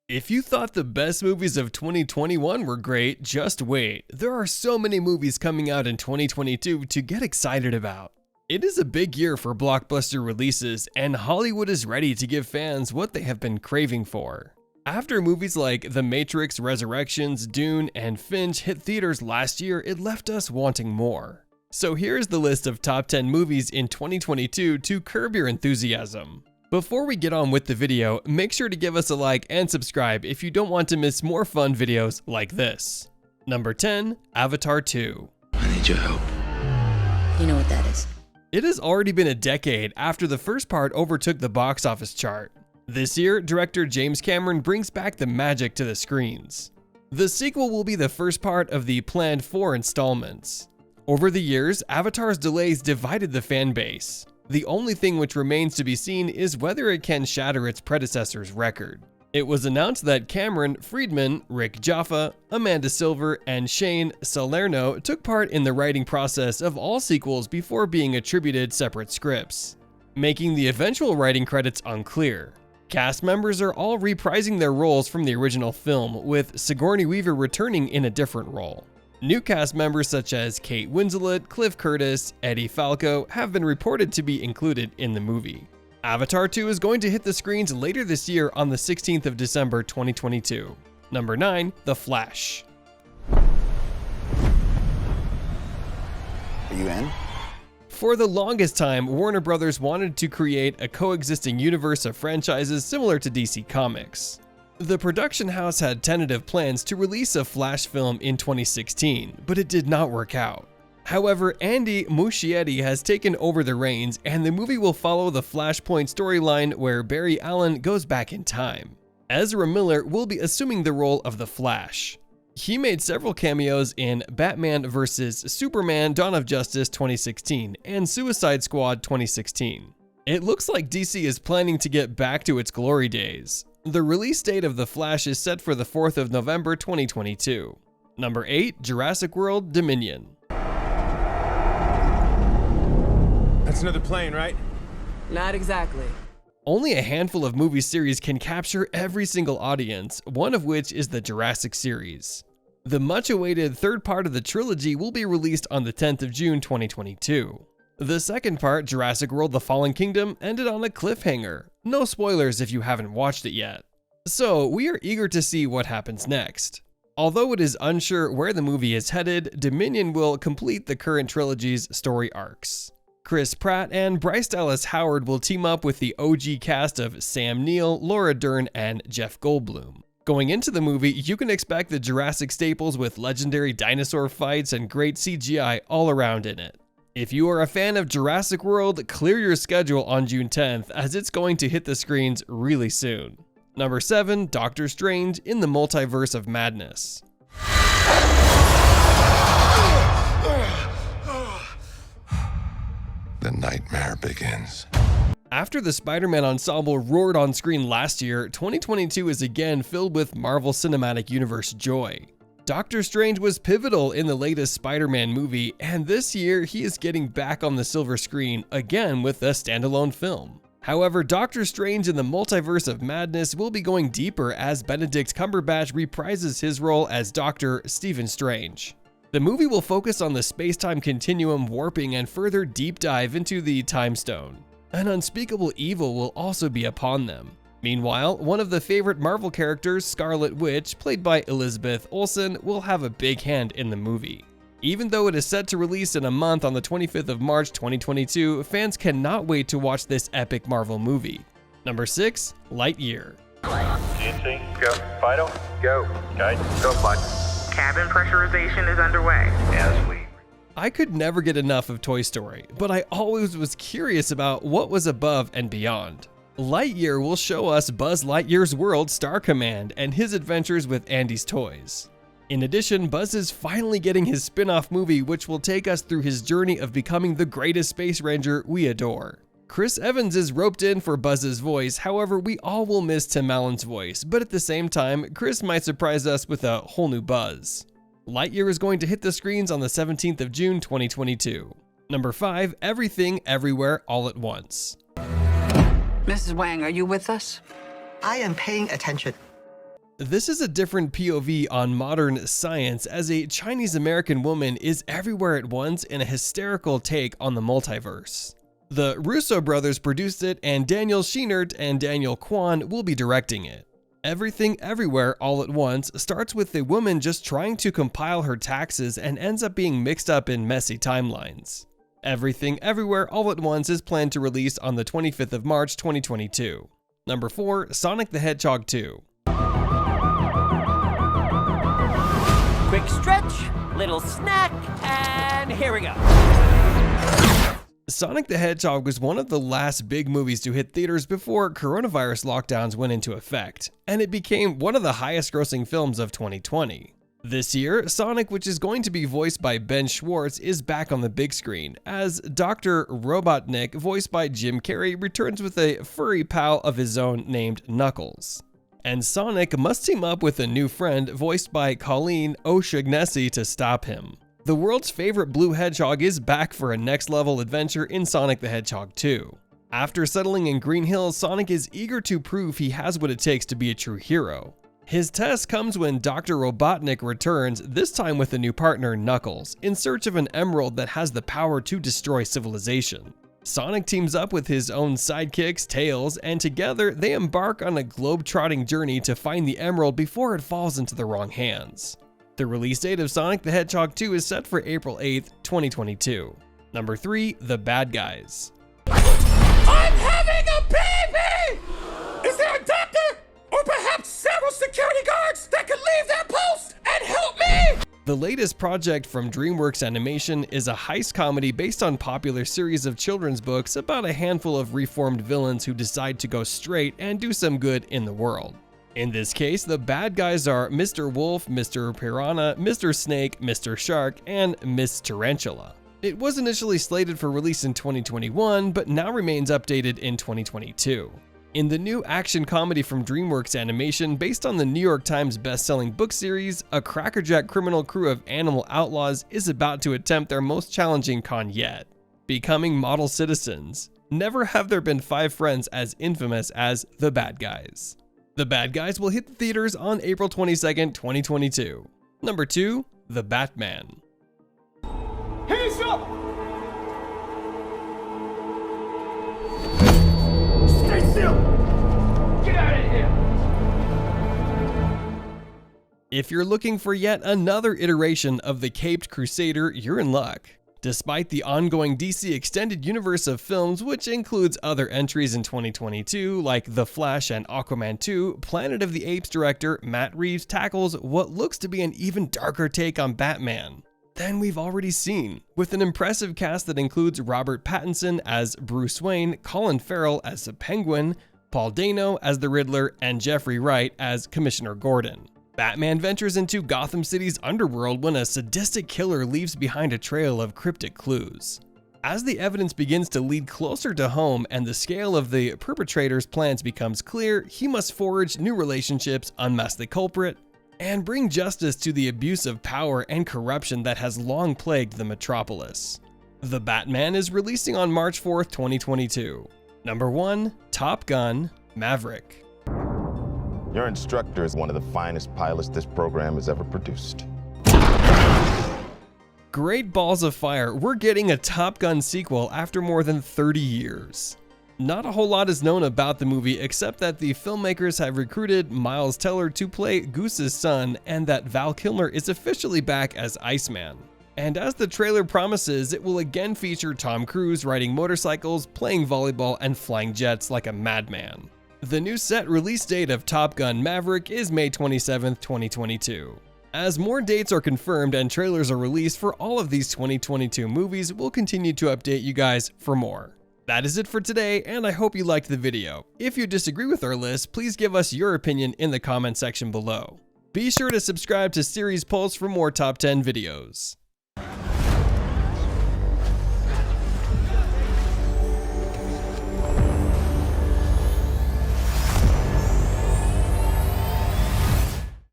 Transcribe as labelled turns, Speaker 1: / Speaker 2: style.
Speaker 1: If you thought the best movies of 2021 were great, just wait. There are so many movies coming out in 2022 to get excited about. It is a big year for blockbuster releases, and Hollywood is ready to give fans what they have been craving for. After movies like The Matrix, Resurrections, Dune, and Finch hit theaters last year, it left us wanting more. So here's the list of top 10 movies in 2022 to curb your enthusiasm. Before we get on with the video, make sure to give us a like and subscribe if you don't want to miss more fun videos like this. Number 10, Avatar 2.
Speaker 2: I need your help.
Speaker 3: You know what that is?
Speaker 1: It has already been a decade after the first part overtook the box office chart. This year, director James Cameron brings back the magic to the screens. The sequel will be the first part of the planned 4 installments. Over the years, Avatar's delays divided the fan base. The only thing which remains to be seen is whether it can shatter its predecessor's record. It was announced that Cameron, Friedman, Rick Jaffa, Amanda Silver, and Shane Salerno took part in the writing process of all sequels before being attributed separate scripts, making the eventual writing credits unclear. Cast members are all reprising their roles from the original film, with Sigourney Weaver returning in a different role. New cast members such as Kate Winslet, Cliff Curtis, Eddie Falco have been reported to be included in the movie. Avatar 2 is going to hit the screens later this year on the 16th of December 2022. Number 9, The Flash.
Speaker 2: Are you in?
Speaker 1: For the longest time, Warner Bros. Wanted to create a coexisting universe of franchises similar to DC Comics. The production house had tentative plans to release a Flash film in 2016, but it did not work out. However, Andy Muschietti has taken over the reins, and the movie will follow the Flashpoint storyline where Barry Allen goes back in time. Ezra Miller will be assuming the role of the Flash. He made several cameos in Batman vs. Superman: Dawn of Justice 2016 and Suicide Squad 2016. It looks like DC is planning to get back to its glory days. The release date of The Flash is set for the 4th of November 2022. Number 8, Jurassic World: Dominion.
Speaker 4: That's another plane, right?
Speaker 5: Not exactly.
Speaker 1: Only a handful of movie series can capture every single audience, one of which is the Jurassic series. The much-awaited third part of the trilogy will be released on the 10th of June 2022. The second part, Jurassic World: The Fallen Kingdom, ended on a cliffhanger. No spoilers if you haven't watched it yet. So, we are eager to see what happens next. Although it is unsure where the movie is headed, Dominion will complete the current trilogy's story arcs. Chris Pratt and Bryce Dallas Howard will team up with the OG cast of Sam Neill, Laura Dern, and Jeff Goldblum. Going into the movie, you can expect the Jurassic staples with legendary dinosaur fights and great CGI all around in it. If you are a fan of Jurassic World, clear your schedule on June 10th as it's going to hit the screens really soon. Number 7, Doctor Strange in the Multiverse of Madness.
Speaker 6: The nightmare begins.
Speaker 1: After the Spider-Man ensemble roared on screen last year, 2022 is again filled with Marvel Cinematic Universe joy. Doctor Strange was pivotal in the latest Spider-Man movie, and this year he is getting back on the silver screen again with a standalone film. However, Doctor Strange in the Multiverse of Madness will be going deeper as Benedict Cumberbatch reprises his role as Dr. Stephen Strange. The movie will focus on the space-time continuum warping and further deep dive into the Time Stone. An unspeakable evil will also be upon them. Meanwhile, one of the favorite Marvel characters, Scarlet Witch, played by Elizabeth Olsen, will have a big hand in the movie. Even though it is set to release in a month on the 25th of March 2022, fans cannot wait to watch this epic Marvel movie. Number 6, Lightyear.
Speaker 7: GNC, go. Fido, go. Guide, go, bud.
Speaker 8: Cabin pressurization is underway.
Speaker 7: As we.
Speaker 1: I could never get enough of Toy Story, but I always was curious about what was above and beyond. Lightyear will show us Buzz Lightyear's world, Star Command, and his adventures with Andy's toys. In addition, Buzz is finally getting his spin-off movie, which will take us through his journey of becoming the greatest space ranger we adore. Chris Evans is roped in for Buzz's voice, however, we all will miss Tim Allen's voice, but at the same time, Chris might surprise us with a whole new Buzz. Lightyear is going to hit the screens on the 17th of June 2022. Number 5, Everything Everywhere All at Once.
Speaker 5: Mrs. Wang, are you with us?
Speaker 9: I am paying attention.
Speaker 1: This is a different POV on modern science, as a Chinese-American woman is everywhere at once in a hysterical take on the multiverse. The Russo brothers produced it, and Daniel Scheinert and Daniel Kwan will be directing it. Everything Everywhere All at Once starts with a woman just trying to compile her taxes and ends up being mixed up in messy timelines. Everything Everywhere All at Once is planned to release on the 25th of March 2022. Number 4, Sonic the Hedgehog 2.
Speaker 9: Quick stretch, little snack, and here we go.
Speaker 1: Sonic the Hedgehog was one of the last big movies to hit theaters before coronavirus lockdowns went into effect, and it became one of the highest grossing films of 2020. This year, Sonic, which is going to be voiced by Ben Schwartz, is back on the big screen, as Dr. Robotnik, voiced by Jim Carrey, returns with a furry pal of his own named Knuckles. And Sonic must team up with a new friend, voiced by Colleen O'Shaughnessy, to stop him. The world's favorite blue hedgehog is back for a next-level adventure in Sonic the Hedgehog 2. After settling in Green Hills, Sonic is eager to prove he has what it takes to be a true hero. His test comes when Dr. Robotnik returns, this time with a new partner, Knuckles, in search of an emerald that has the power to destroy civilization. Sonic teams up with his own sidekicks, Tails, and together they embark on a globe-trotting journey to find the emerald before it falls into the wrong hands. The release date of Sonic the Hedgehog 2 is set for April 8th, 2022. Number 3, The Bad Guys.
Speaker 10: I'm having a baby! Is there a doctor? Or perhaps several security guards that could leave their post and help me?
Speaker 1: The latest project from DreamWorks Animation is a heist comedy based on popular series of children's books about a handful of reformed villains who decide to go straight and do some good in the world. In this case, the bad guys are Mr. Wolf, Mr. Piranha, Mr. Snake, Mr. Shark, and Miss Tarantula. It was initially slated for release in 2021, but now remains updated in 2022. In the new action comedy from DreamWorks Animation, based on the New York Times best-selling book series, a crackerjack criminal crew of animal outlaws is about to attempt their most challenging con yet: becoming model citizens. Never have there been 5 friends as infamous as the bad guys. The Bad Guys will hit the theaters on April 22nd, 2022. Number 2, The Batman.
Speaker 10: Hands up! Stay still! Get out of here!
Speaker 1: If you're looking for yet another iteration of the Caped Crusader, you're in luck. Despite the ongoing DC Extended Universe of films, which includes other entries in 2022 like The Flash and Aquaman 2, Planet of the Apes director Matt Reeves tackles what looks to be an even darker take on Batman than we've already seen, with an impressive cast that includes Robert Pattinson as Bruce Wayne, Colin Farrell as the Penguin, Paul Dano as the Riddler, and Jeffrey Wright as Commissioner Gordon. Batman ventures into Gotham City's underworld when a sadistic killer leaves behind a trail of cryptic clues. As the evidence begins to lead closer to home and the scale of the perpetrator's plans becomes clear, he must forge new relationships, unmask the culprit, and bring justice to the abuse of power and corruption that has long plagued the metropolis. The Batman is releasing on March 4th, 2022. Number 1, Top Gun: Maverick.
Speaker 11: Your instructor is one of the finest pilots this program has ever produced.
Speaker 1: Great balls of fire, we're getting a Top Gun sequel after more than 30 years. Not a whole lot is known about the movie except that the filmmakers have recruited Miles Teller to play Goose's son and that Val Kilmer is officially back as Iceman. And as the trailer promises, it will again feature Tom Cruise riding motorcycles, playing volleyball, and flying jets like a madman. The new set release date of Top Gun: Maverick is May 27th, 2022. As more dates are confirmed and trailers are released for all of these 2022 movies, we'll continue to update you guys for more. That is it for today, and I hope you liked the video. If you disagree with our list, please give us your opinion in the comment section below. Be sure to subscribe to Series Pulse for more Top 10 videos.